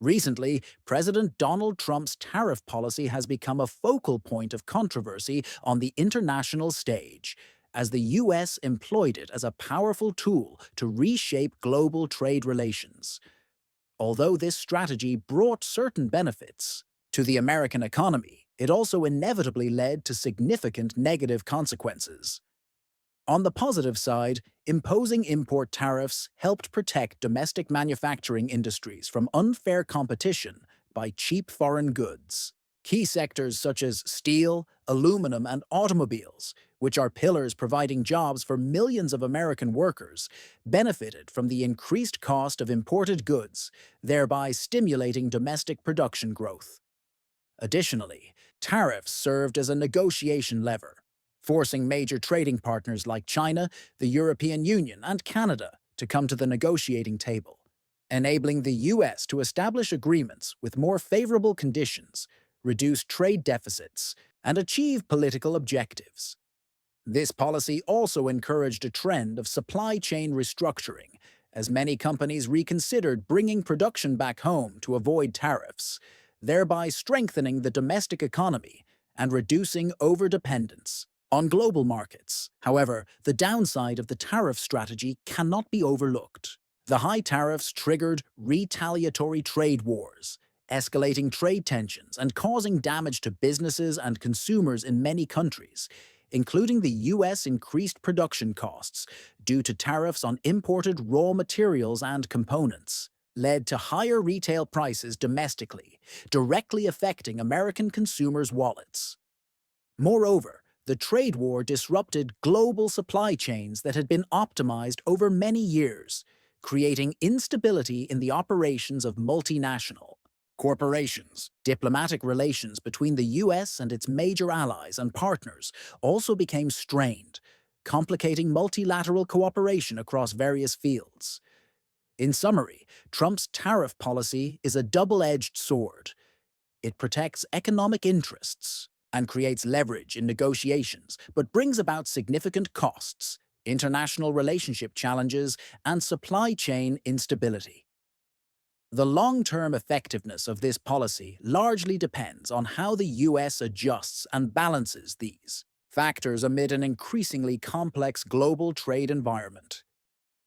Recently, President Donald Trump's tariff policy has become a focal point of controversy on the international stage, as the US employed it as a powerful tool to reshape global trade relations. Although this strategy brought certain benefits to the American economy, it also inevitably led to significant negative consequences. On the positive side, imposing import tariffs helped protect domestic manufacturing industries from unfair competition by cheap foreign goods. Key sectors such as steel, aluminum, and automobiles, which are pillars providing jobs for millions of American workers, benefited from the increased cost of imported goods, thereby stimulating domestic production growth. Additionally, tariffs served as a negotiation lever, forcing major trading partners like China, the European Union, and Canada to come to the negotiating table, enabling the US to establish agreements with more favorable conditions, reduce trade deficits, and achieve political objectives. This policy also encouraged a trend of supply chain restructuring, as many companies reconsidered bringing production back home to avoid tariffs, thereby strengthening the domestic economy and reducing overdependence on global markets. However, the downside of the tariff strategy cannot be overlooked. The high tariffs triggered retaliatory trade wars, escalating trade tensions and causing damage to businesses and consumers in many countries, including the US increased production costs due to tariffs on imported raw materials and components, led to higher retail prices domestically, directly affecting American consumers' wallets. Moreover, the trade war disrupted global supply chains that had been optimized over many years, creating instability in the operations of multinational corporations. Diplomatic relations between the US and its major allies and partners also became strained, complicating multilateral cooperation across various fields. In summary, Trump's tariff policy is a double-edged sword. It protects economic interests and creates leverage in negotiations, but brings about significant costs, international relationship challenges, and supply chain instability. The long-term effectiveness of this policy largely depends on how the US adjusts and balances these factors amid an increasingly complex global trade environment.